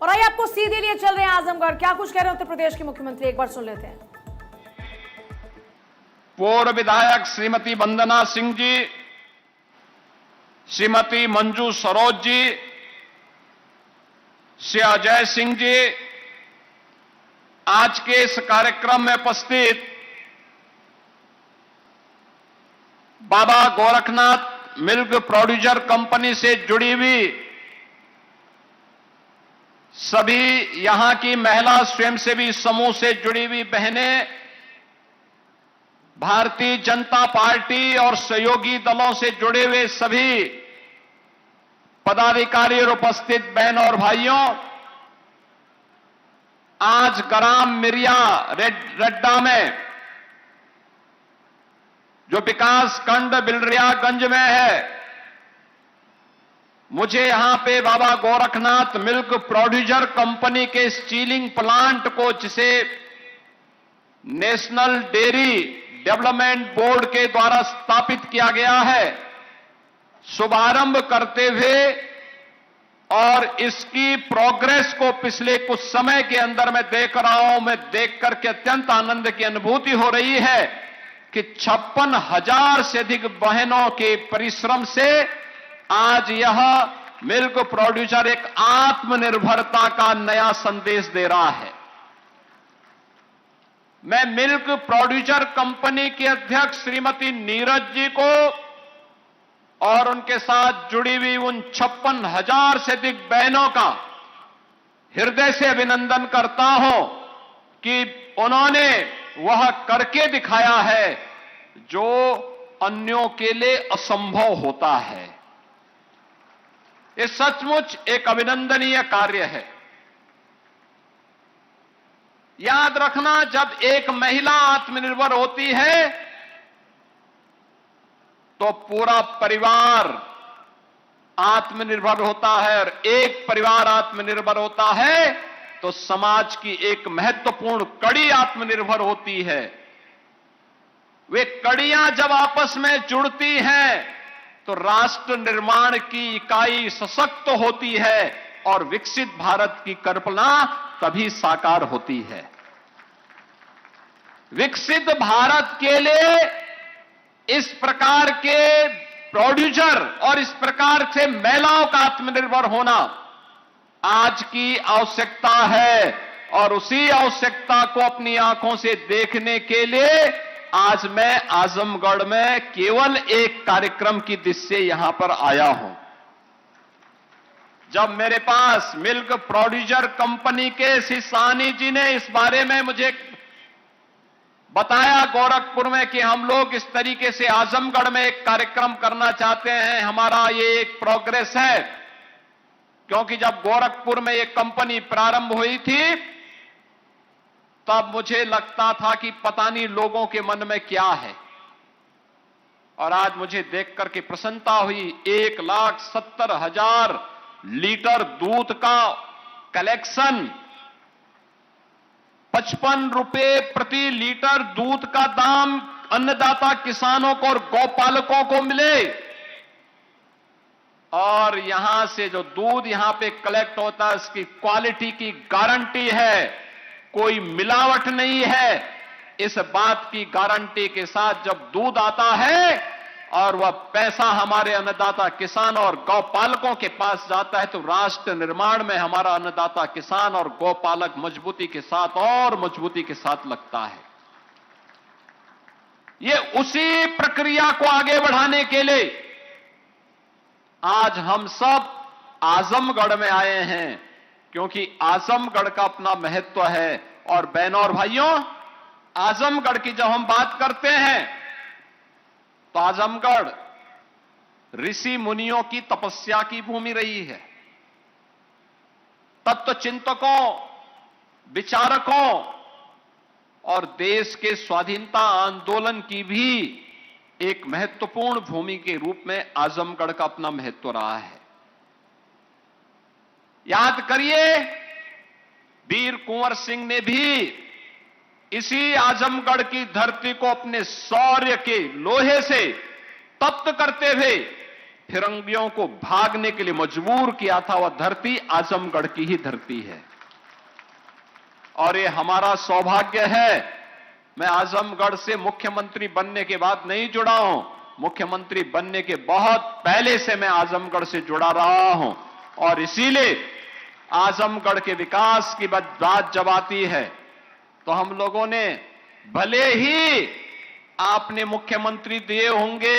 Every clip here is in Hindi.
और आइए आपको सीधे लिए चल रहे हैं आजमगढ़। क्या कुछ कह रहे हैं उत्तर प्रदेश के मुख्यमंत्री, एक बार सुन लेते हैं। पूर्व विधायक श्रीमती वंदना सिंह जी, श्रीमती मंजू सरोज जी, श्री अजय सिंह जी, आज के इस कार्यक्रम में उपस्थित बाबा गोरखनाथ मिल्क प्रोड्यूसर कंपनी से जुड़ी हुई सभी यहां की महिला स्वयंसेवी समूह से जुड़ी हुई बहनें, भारतीय जनता पार्टी और सहयोगी दलों से जुड़े हुए सभी पदाधिकारी और उपस्थित बहन और भाइयों, आज ग्राम मिरिया रेड्डा में जो विकास खंड बिलरियागंज में है, मुझे यहां पे बाबा गोरखनाथ मिल्क प्रोड्यूसर कंपनी के स्टीलिंग प्लांट को, जिसे नेशनल डेयरी डेवलपमेंट बोर्ड के द्वारा स्थापित किया गया है, शुभारंभ करते हुए और इसकी प्रोग्रेस को पिछले कुछ समय के अंदर मैं देख रहा हूं, मैं देख करके अत्यंत आनंद की अनुभूति हो रही है कि 56,000 से अधिक बहनों के परिश्रम से आज यह मिल्क प्रोड्यूसर एक आत्मनिर्भरता का नया संदेश दे रहा है। मैं मिल्क प्रोड्यूसर कंपनी के अध्यक्ष श्रीमती नीरज जी को और उनके साथ जुड़ी हुई उन 56,000 से अधिक बहनों का हृदय से अभिनंदन करता हूं कि उन्होंने वह करके दिखाया है जो अन्यों के लिए असंभव होता है। ये सचमुच एक अभिनंदनीय कार्य है। याद रखना, जब एक महिला आत्मनिर्भर होती है तो पूरा परिवार आत्मनिर्भर होता है, और एक परिवार आत्मनिर्भर होता है तो समाज की एक महत्वपूर्ण कड़ी आत्मनिर्भर होती है। वे कड़ियां जब आपस में जुड़ती हैं तो राष्ट्र निर्माण की इकाई सशक्त होती है और विकसित भारत की कल्पना तभी साकार होती है। विकसित भारत के लिए इस प्रकार के प्रोड्यूसर और इस प्रकार से महिलाओं का आत्मनिर्भर होना आज की आवश्यकता है, और उसी आवश्यकता को अपनी आंखों से देखने के लिए आज मैं आजमगढ़ में केवल एक कार्यक्रम की दृष्टि से यहां पर आया हूं। जब मेरे पास मिल्क प्रोड्यूसर कंपनी के श्री साहनी जी ने इस बारे में मुझे बताया गोरखपुर में कि हम लोग इस तरीके से आजमगढ़ में एक कार्यक्रम करना चाहते हैं, हमारा ये एक प्रोग्रेस है, क्योंकि जब गोरखपुर में एक कंपनी प्रारंभ हुई थी तब मुझे लगता था कि पता नहीं लोगों के मन में क्या है, और आज मुझे देख करके प्रसन्नता हुई। 1,70,000 लीटर दूध का कलेक्शन, 55 रुपए प्रति लीटर दूध का दाम अन्नदाता किसानों को और गौपालकों को मिले, और यहां से जो दूध यहां पे कलेक्ट होता है उसकी क्वालिटी की गारंटी है, कोई मिलावट नहीं है। इस बात की गारंटी के साथ जब दूध आता है और वह पैसा हमारे अन्नदाता किसान और गौपालकों के पास जाता है तो राष्ट्र निर्माण में हमारा अन्नदाता किसान और गौपालक मजबूती के साथ और मजबूती के साथ लगता है। ये उसी प्रक्रिया को आगे बढ़ाने के लिए आज हम सब आजमगढ़ में आए हैं, क्योंकि आजमगढ़ का अपना महत्व है। और बहनों और भाइयों, आजमगढ़ की जब हम बात करते हैं तो आजमगढ़ ऋषि मुनियों की तपस्या की भूमि रही है। तत्व चिंतकों, विचारकों और देश के स्वाधीनता आंदोलन की भी एक महत्वपूर्ण भूमि के रूप में आजमगढ़ का अपना महत्व रहा है। याद करिए, वीर कुंवर सिंह ने भी इसी आजमगढ़ की धरती को अपने शौर्य के लोहे से तप्त करते हुए फिरंगियों को भागने के लिए मजबूर किया था, वह धरती आजमगढ़ की ही धरती है। और ये हमारा सौभाग्य है। मैं आजमगढ़ से मुख्यमंत्री बनने के बाद नहीं जुड़ा हूं, मुख्यमंत्री बनने के बहुत पहले से मैं आजमगढ़ से जुड़ा रहा हूं। और इसीलिए आजमगढ़ के विकास की बात जब आती है तो हम लोगों ने, भले ही आपने मुख्यमंत्री दिए होंगे,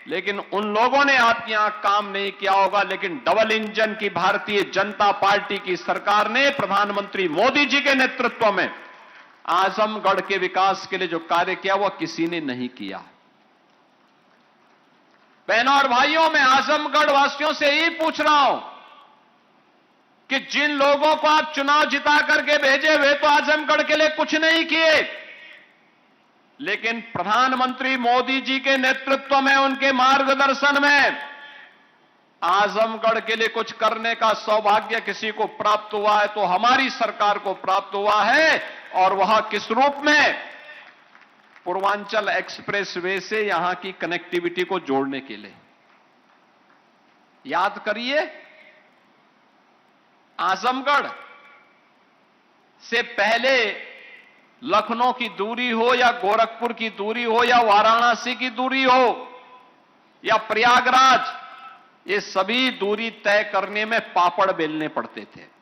लेकिन उन लोगों ने आपके यहां काम नहीं किया होगा, लेकिन डबल इंजन की भारतीय जनता पार्टी की सरकार ने प्रधानमंत्री मोदी जी के नेतृत्व में आजमगढ़ के विकास के लिए जो कार्य किया वह किसी ने नहीं किया। बहनों और भाइयों, मैं आजमगढ़ वासियों से ही पूछ रहा हूं कि जिन लोगों को आप चुनाव जिता करके भेजे हुए तो आजमगढ़ के लिए कुछ नहीं किए, लेकिन प्रधानमंत्री मोदी जी के नेतृत्व में, उनके मार्गदर्शन में आजमगढ़ के लिए कुछ करने का सौभाग्य किसी को प्राप्त हुआ है तो हमारी सरकार को प्राप्त हुआ है। और वह किस रूप में? पूर्वांचल एक्सप्रेस वे से यहां की कनेक्टिविटी को जोड़ने के लिए। याद करिए, आजमगढ़ से पहले लखनऊ की दूरी हो या गोरखपुर की दूरी हो या वाराणसी की दूरी हो या प्रयागराज, ये सभी दूरी तय करने में पापड़ बेलने पड़ते थे।